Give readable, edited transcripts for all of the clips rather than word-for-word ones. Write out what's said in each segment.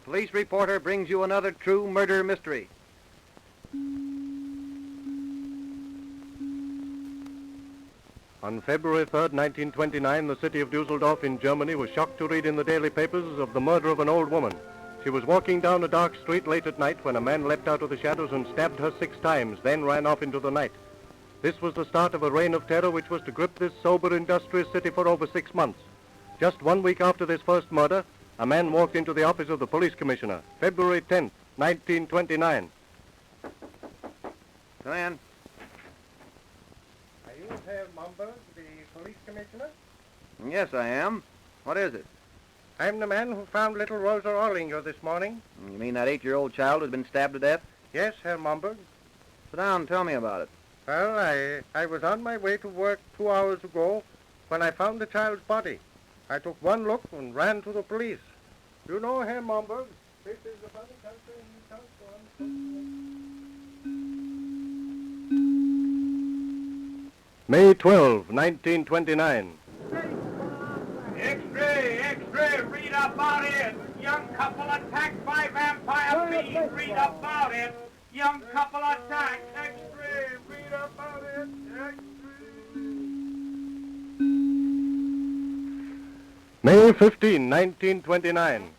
police reporter brings you another true murder mystery. On February 3rd, 1929, the city of Dusseldorf in Germany was shocked to read in the daily papers of the murder of an old woman. She was walking down a dark street late at night when a man leapt out of the shadows and stabbed her 6 times, then ran off into the night. This was the start of a reign of terror which was to grip this sober, industrious city for over 6 months. Just 1 week after this first murder, a man walked into the office of the police commissioner, February 10th, 1929. Come in. Are you Herr Momberg, the police commissioner? Yes, I am. What is it? I'm the man who found little Rosa Orlinger this morning. You mean that 8-year-old child who's been stabbed to death? Yes, Herr Momberg. Sit down and tell me about it. Well, I was on my way to work 2 hours ago when I found the child's body. I took one look and ran to the police. You know, Herr Momberg, this is the funny country you can't go on. May 12, 1929. Extra, read about it. Young couple attacked by vampire fiends. Read about it. Young couple attacked. Extra, read about it. May 15, 1929.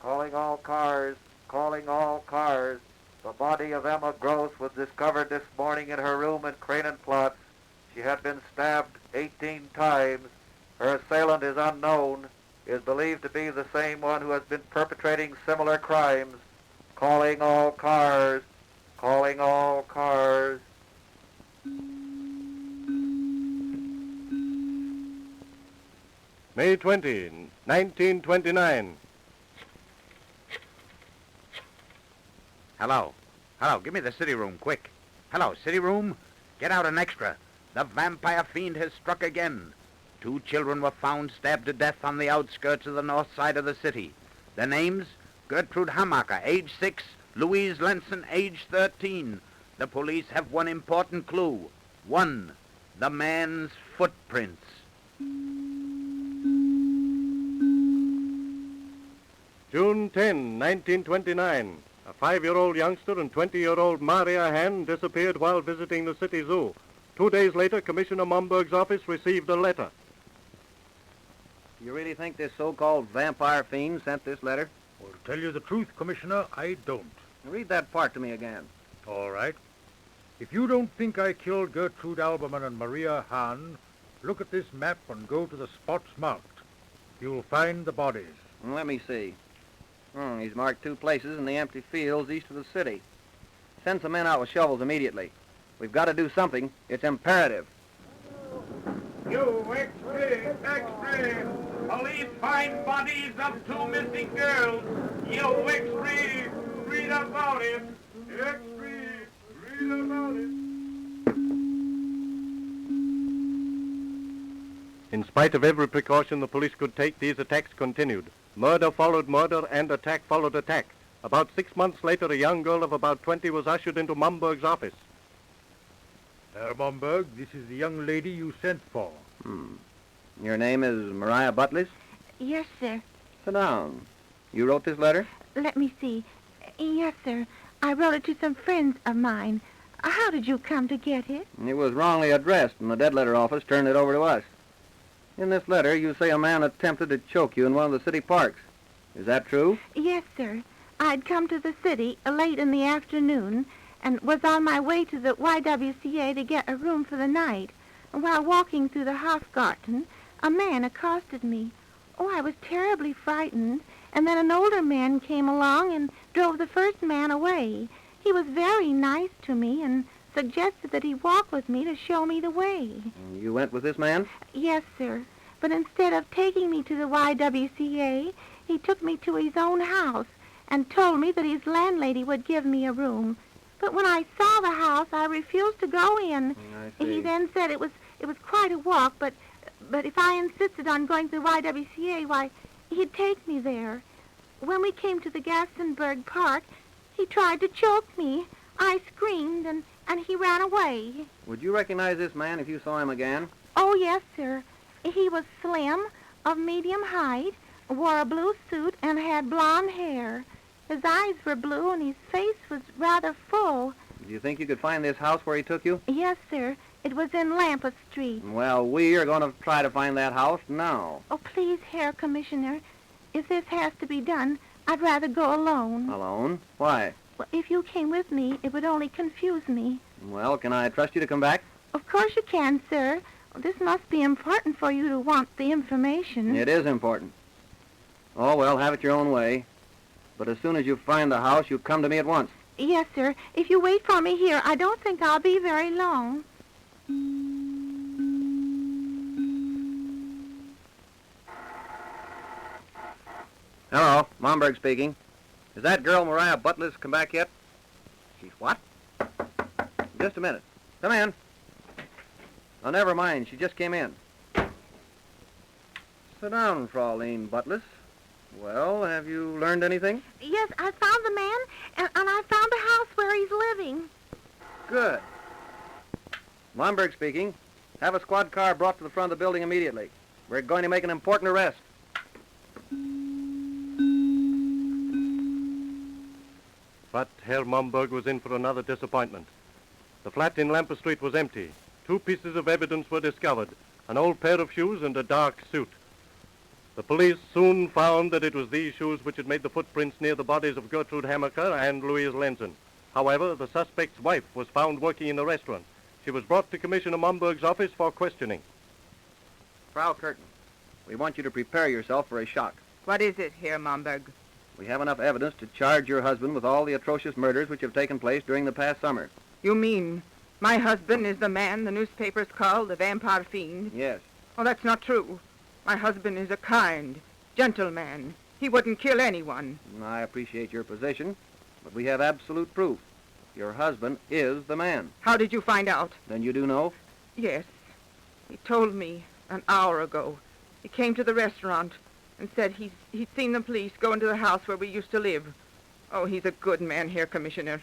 Calling all cars, calling all cars. The body of Emma Gross was discovered this morning in her room in Kranenplatz. She had been stabbed 18 times. Her assailant is unknown, is believed to be the same one who has been perpetrating similar crimes. Calling all cars, calling all cars. May 20, 1929. Hello, give me the city room, quick. Hello, city room, get out an extra. The vampire fiend has struck again. 2 children were found stabbed to death on the outskirts of the north side of the city. Their names, Gertrude Hamacher, age 6, Louise Lenson, age 13. The police have one important clue. 1, the man's footprints. June 10, 1929. A 5-year-old youngster and 20-year-old Maria Hahn disappeared while visiting the city zoo. 2 days later, Commissioner Momberg's office received a letter. You really think this so-called vampire fiend sent this letter? Well, to tell you the truth, Commissioner, I don't. Read that part to me again. All right. If you don't think I killed Gertrude Alberman and Maria Hahn, look at this map and go to the spots marked. You'll find the bodies. Let me see. He's marked 2 places in the empty fields east of the city. Send some men out with shovels immediately. We've got to do something. It's imperative. You extra. Police find bodies of 2 missing girls. You extra, read about it. Extra, read about it. In spite of every precaution the police could take, these attacks continued. Murder followed murder and attack followed attack. About 6 months later, a young girl of about 20 was ushered into Momberg's office. Herr Momberg, this is the young lady you sent for. Your name is Maria Butlis? Yes, sir. Sit down. You wrote this letter? Let me see. Yes, sir. I wrote it to some friends of mine. How did you come to get it? It was wrongly addressed, and the dead letter office turned it over to us. In this letter, you say a man attempted to choke you in one of the city parks. Is that true? Yes, sir. I'd come to the city late in the afternoon and was on my way to the YWCA to get a room for the night. While walking through the Hofgarten, a man accosted me. Oh, I was terribly frightened, and then an older man came along and drove the first man away. He was very nice to me and suggested that he walk with me to show me the way. You went with this man? Yes, sir. But instead of taking me to the YWCA, he took me to his own house and told me that his landlady would give me a room. But when I saw the house, I refused to go in. I see. He then said it was quite a walk, but if I insisted on going to the YWCA, why, he'd take me there. When we came to the Gastonberg Park, he tried to choke me. I screamed, and he ran away. Would you recognize this man if you saw him again? Oh, yes, sir. He was slim, of medium height, wore a blue suit, and had blonde hair. His eyes were blue and his face was rather full. Do you think you could find this house where he took you? Yes, sir. It was in Lampa Street. Well, we are going to try to find that house now. Oh, please, Herr Commissioner, if this has to be done, I'd rather go alone. Alone? Why? Well, if you came with me, it would only confuse me. Well, can I trust you to come back? Of course you can, sir. This must be important for you to want the information. It is important. Oh, well, have it your own way. But as soon as you find the house, you come to me at once. Yes, sir. If you wait for me here, I don't think I'll be very long. Hello, Momberg speaking. Is that girl Mariah Butler's come back yet? She's what? Just a minute. Come in. Oh, never mind. She just came in. Sit down, Fraulein Butler. Well, have you learned anything? Yes, I found the man, and I found the house where he's living. Good. Momberg speaking. Have a squad car brought to the front of the building immediately. We're going to make an important arrest. But Herr Momberg was in for another disappointment. The flat in Lampa Street was empty. 2 pieces of evidence were discovered, an old pair of shoes and a dark suit. The police soon found that it was these shoes which had made the footprints near the bodies of Gertrude Hammaker and Louise Lenzen. However, the suspect's wife was found working in the restaurant. She was brought to Commissioner Momberg's office for questioning. Frau Curtin, we want you to prepare yourself for a shock. What is it, Herr Momberg? We have enough evidence to charge your husband with all the atrocious murders which have taken place during the past summer. You mean my husband is the man the newspapers call the vampire fiend? Yes. Oh, that's not true. My husband is a kind, gentle man. He wouldn't kill anyone. I appreciate your position, but we have absolute proof. Your husband is the man. How did you find out? Then you do know? Yes. He told me an hour ago. He came to the restaurant and said he'd seen the police go into the house where we used to live. Oh, he's a good man, Herr Commissioner.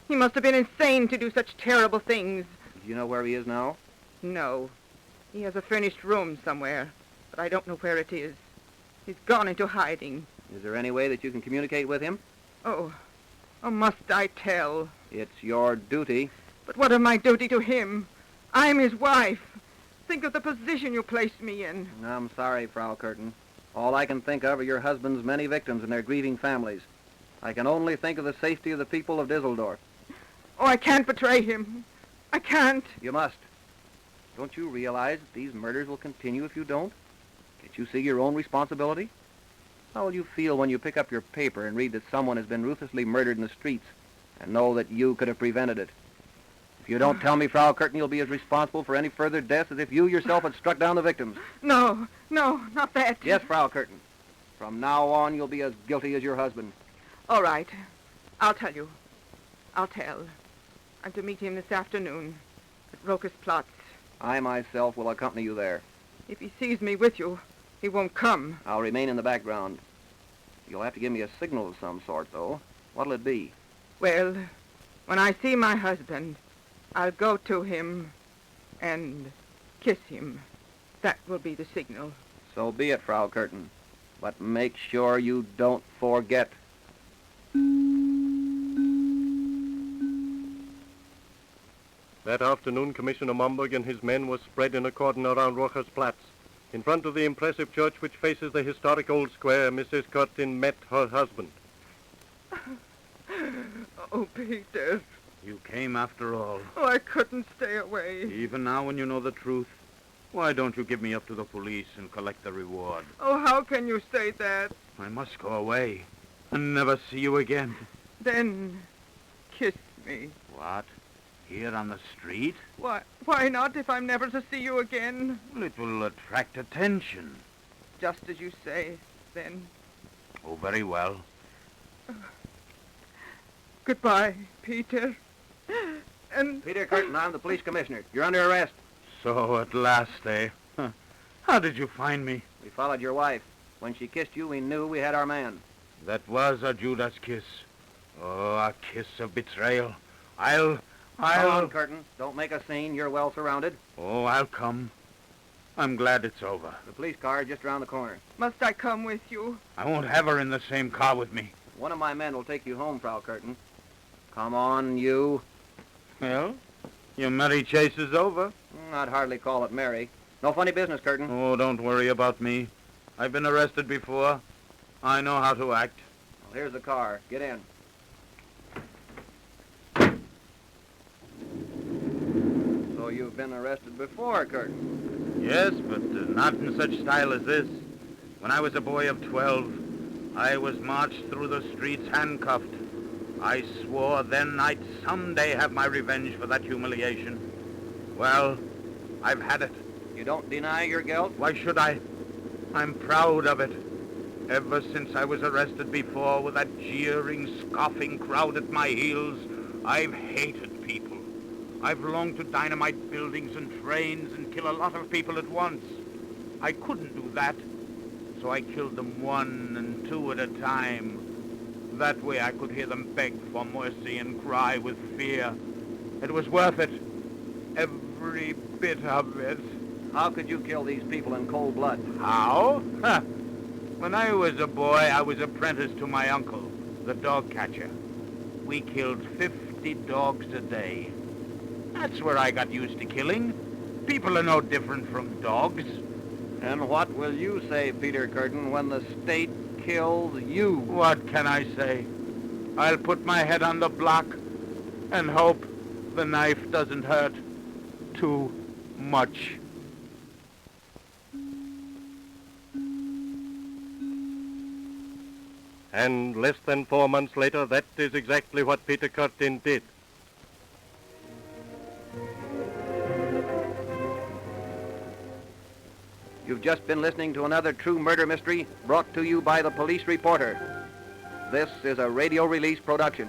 He must have been insane to do such terrible things. Do you know where he is now? No. He has a furnished room somewhere, but I don't know where it is. He's gone into hiding. Is there any way that you can communicate with him? Oh, must I tell? It's your duty. But what of my duty to him? I'm his wife. Think of the position you placed me in. I'm sorry, Frau Curtin. All I can think of are your husband's many victims and their grieving families. I can only think of the safety of the people of Dusseldorf. Oh, I can't betray him. I can't. You must. Don't you realize that these murders will continue if you don't? Can't you see your own responsibility? How will you feel when you pick up your paper and read that someone has been ruthlessly murdered in the streets and know that you could have prevented it? If you don't tell me, Frau Curtin, you'll be as responsible for any further deaths as if you yourself had struck down the victims. No, not that. Yes, Frau Curtin. From now on, you'll be as guilty as your husband. All right. I'll tell you. I'll tell. I'm to meet him this afternoon at Rochus Platz. I myself will accompany you there. If he sees me with you, he won't come. I'll remain in the background. You'll have to give me a signal of some sort, though. What'll it be? Well, when I see my husband, I'll go to him and kiss him. That will be the signal. So be it, Frau Curtin. But make sure you don't forget. That afternoon, Commissioner Momberg and his men were spread in a cordon around Rochus Platz. In front of the impressive church which faces the historic old square, Mrs. Curtin met her husband. Oh, Peter. You came after all. Oh, I couldn't stay away. Even now when you know the truth, why don't you give me up to the police and collect the reward? Oh, how can you say that? I must go away and never see you again. Then kiss me. What? Here on the street? Why not if I'm never to see you again? Well, it will attract attention. Just as you say, then. Oh, very well. Goodbye, Peter. And... Peter Curtin, I'm the police commissioner. You're under arrest. So at last, eh? Huh. How did you find me? We followed your wife. When she kissed you, we knew we had our man. That was a Judas kiss. Oh, a kiss of betrayal. I'll... Come on, Curtin. Don't make a scene. You're well surrounded. Oh, I'll come. I'm glad it's over. The police car is just around the corner. Must I come with you? I won't have her in the same car with me. One of my men will take you home, Frau Curtin. Come on, you. Well, your merry chase is over. I'd hardly call it merry. No funny business, Curtin. Oh, don't worry about me. I've been arrested before. I know how to act. Well, here's the car. Get in. So you've been arrested before, Curtin? Yes, but not in such style as this. When I was a boy of 12, I was marched through the streets handcuffed. I swore then I'd someday have my revenge for that humiliation. Well, I've had it. You don't deny your guilt? Why should I? I'm proud of it. Ever since I was arrested before with that jeering, scoffing crowd at my heels, I've hated people. I've longed to dynamite buildings and trains and kill a lot of people at once. I couldn't do that, so I killed them one and two at a time. That way I could hear them beg for mercy and cry with fear. It was worth it. Every bit of it. How could you kill these people in cold blood? How? Huh. When I was a boy, I was apprenticed to my uncle, the dog catcher. We killed 50 dogs a day. That's where I got used to killing. People are no different from dogs. And what will you say, Peter Curtin, when the state kills you? What can I say? I'll put my head on the block and hope the knife doesn't hurt too much. And less than 4 months later, that is exactly what Peter Curtin did. You've just been listening to another true murder mystery brought to you by the Police Reporter. This is a radio release production.